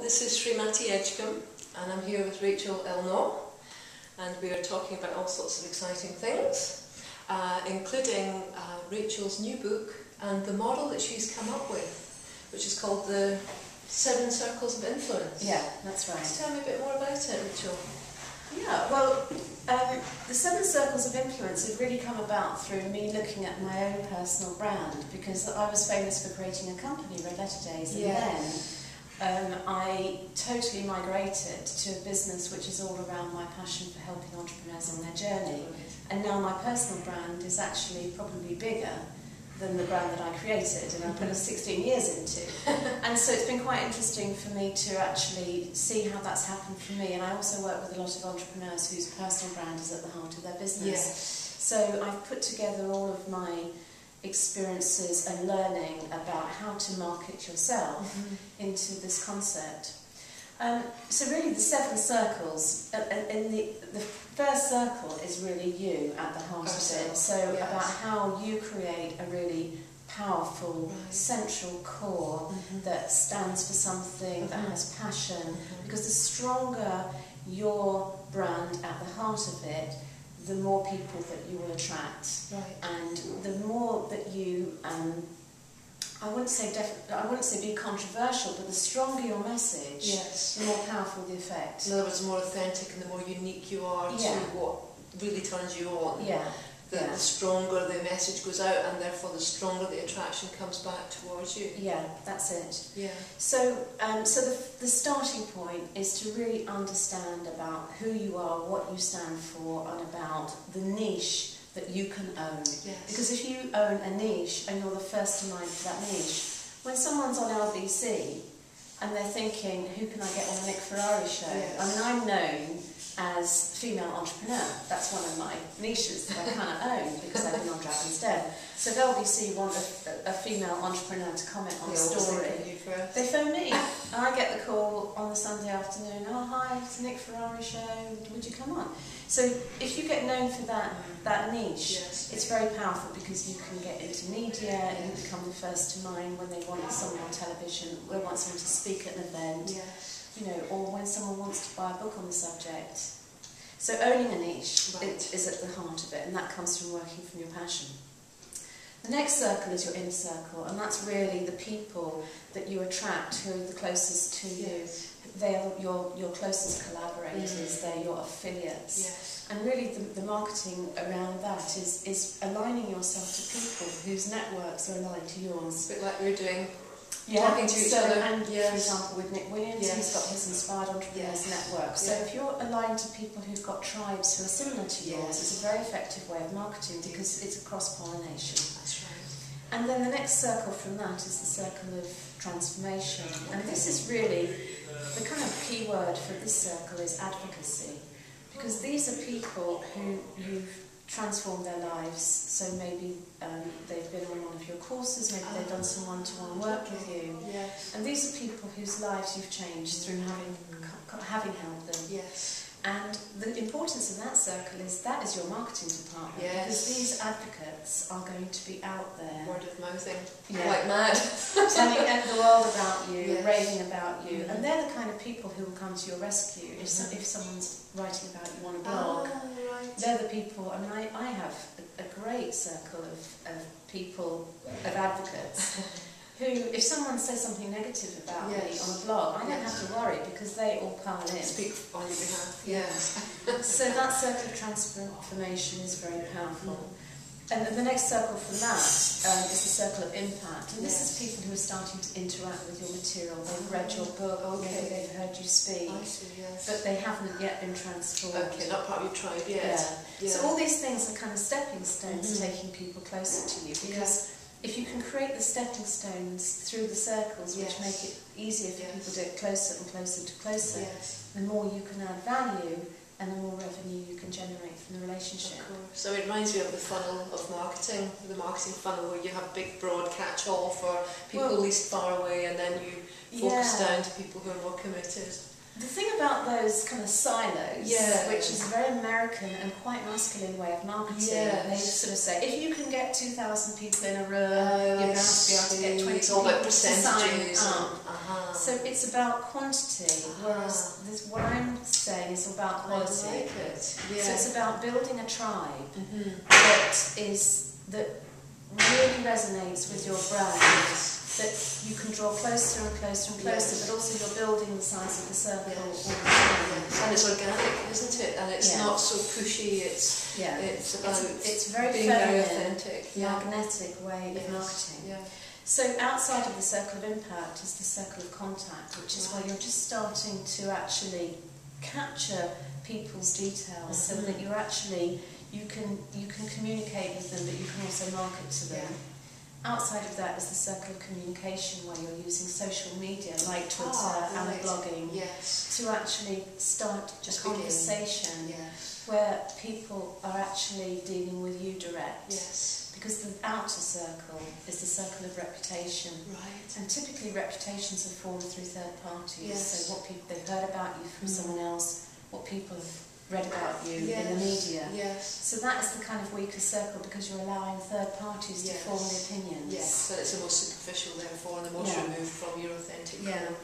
this is Srimati and I'm here with Rachel Elnaugh, and we are talking about all sorts of exciting things, including Rachel's new book and the model that she's come up with, which is called the 7 Circles of Influence. Yeah, that's right. Just tell me a bit more about it, Rachel. Yeah, well, the 7 Circles of Influence have really come about through me looking at my own personal brand, because I was famous for creating a company, Red Letter Days, and then I totally migrated to a business which is all around my passion for helping entrepreneurs on their journey. And now my personal brand is actually probably bigger than the brand that I created and I put 16 years into. And so it's been quite interesting for me to actually see how that's happened for me. And I also work with a lot of entrepreneurs whose personal brand is at the heart of their business. Yes. So I've put together all of my experiences and learning about how to market yourself into this concept. So really the 7 circles, in the first circle is really you at the heart of it. So about how you create a really powerful central core that stands for something, that has passion, because the stronger your brand at the heart of it, the more people that you will attract, and the more that you, I wouldn't say be controversial, but the stronger your message, the more powerful the effect. In other words, the more authentic and the more unique you are to what really turns you on. The stronger the message goes out, and therefore the stronger the attraction comes back towards you. Yeah, that's it. So, the starting point is to really understand about who you are, what you stand for, and about the niche that you can own. Because if you own a niche and you're the first to mind for that niche, when someone's on LBC and they're thinking, who can I get on the Nick Ferrari show? I mean, I'm known as female entrepreneur. That's one of my niches that I kind of own because I've been on Dragon's Den. So if LBC want a female entrepreneur to comment on a story, they phone me. And I get the call on the Sunday afternoon, oh hi, it's the Nick Ferrari show, would you come on? So if you get known for that niche, it's very powerful because you can get into media and you become the first to mind when they want someone on television, or want someone to speak at an event. You know, or when someone wants to buy a book on the subject. So owning a niche is at the heart of it, and that comes from working from your passion. The next circle is your inner circle, and that's really the people that you attract who are the closest to you. They are your closest collaborators, they're your affiliates. And really the marketing around that is aligning yourself to people whose networks are aligned to yours. A bit like we're doing. Talking to each other. And for example with Nick Williams, he's got his Inspired Entrepreneurs Network. So if you're aligned to people who've got tribes who are similar to yours, it's a very effective way of marketing because it's a cross-pollination. That's right. And then the next circle from that is the circle of transformation. And this is really, the kind of key word for this circle is advocacy. Because these are people who you've transformed their lives, so maybe they've been on one of your courses, maybe they've done some one-to-one work with you, and these are people whose lives you've changed through having helped them. And the importance of that circle is that is your marketing department, because these advocates are going to be out there. Word of mouthing, like mad. Telling the world about you, raving about you, and they're the kind of people who will come to your rescue if someone's writing about you on a blog. They're the people. I mean, I have a great circle of people, of advocates, who, if someone says something negative about me on a blog, I don't have to worry because they all pile in. Speak on your behalf. So that circle of transformation is very powerful. And the next circle from that is the circle of impact. And this is people who are starting to interact with your material. They've read your book, maybe they've heard you speak, but they haven't yet been transformed. Not part of your tribe yet. So all these things are kind of stepping stones taking people closer to you, because if you can create the stepping stones through the circles, which make it easier for people to get closer and closer to closer, the more you can add value and the more revenue you can generate from the relationship. So it reminds me of the funnel of marketing, the marketing funnel where you have big broad catch-all for people least far away, and then you focus down to people who are more committed. The thing about those kind of silos, which is a very American and quite masculine way of marketing, they sort of say, if you can get 2,000 people in a room, you're going to be able to get 20 people to sign up. So it's about quantity, whereas what I'm saying is about quality. I like it. Yeah. So it's about building a tribe that really resonates with your brand, that you can draw closer and closer and closer, but also you're building the size of the circle all the time. And it's organic, isn't it? And it's not so pushy. It's about it's very being feminine, very authentic, magnetic way of marketing. Yeah. So outside of the circle of impact is the circle of contact, which is where you're just starting to actually capture people's details, so that you're actually you can communicate with them, but you can also market to them. Outside of that is the circle of communication, where you're using social media like Twitter and blogging to actually start a conversation where people are actually dealing with you direct. Because the outer circle is the circle of reputation. And typically reputations are formed through third parties. So what people they've heard about you from someone else, what people have read about you in the media. So that is the kind of weaker circle, because you're allowing third parties to form the opinions. So it's the most superficial, therefore, and the most removed from your authentic form.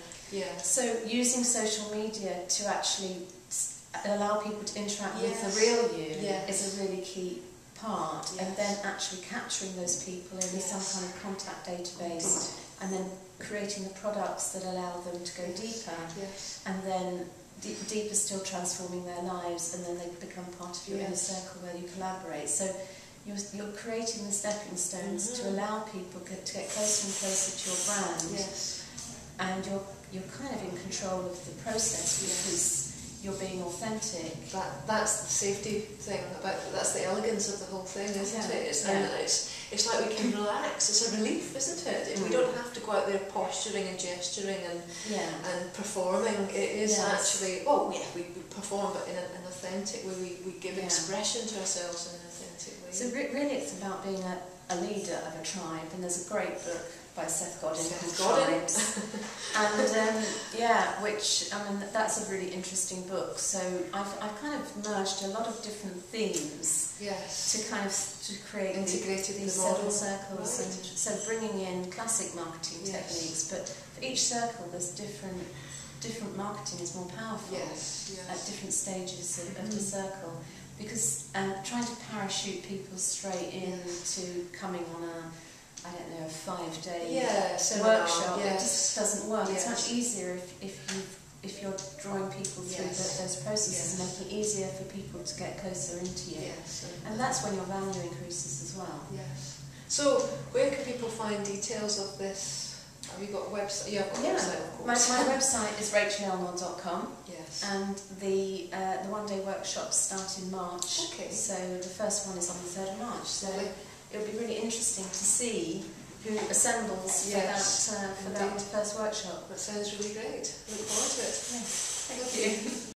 So using social media to actually allow people to interact with the real you is a really key part, and then actually capturing those people in some kind of contact database, and then creating the products that allow them to go deeper, and then deeper still transforming their lives, and then they become part of your inner circle where you collaborate. So you're creating the stepping stones to allow people to get closer and closer to your brand, and you're kind of in control of the process, because you're being authentic. That's the safety thing that's the elegance of the whole thing, isn't it? It's like we can relax. It's a relief, isn't it? We don't have to go out there posturing and gesturing and performing. It is actually we perform, but in an authentic way. We give expression to ourselves in an authentic way. So really, it's about being a leader of a tribe. And there's a great book by Seth Godin called Tribes. And which, I mean, that's a really interesting book. So I've kind of merged a lot of different themes to create these seven circles. And so bringing in classic marketing techniques, but for each circle there's different marketing is more powerful at different stages of the circle, because trying to parachute people straight into coming on a 5-day workshop, it just doesn't work. It's much easier if you're drawing people through those processes and making it easier for people to get closer into you. And that's when your value increases as well. So where can people find details of this? Have you got a website? Yeah, I've got a website, of course. My website is rachelelnaugh.com. And the one-day workshops start in March. So the first one is on the 3rd of March. So it'll be really interesting to see who assembles for that first workshop. That sounds really great. Look forward to it. Thank you.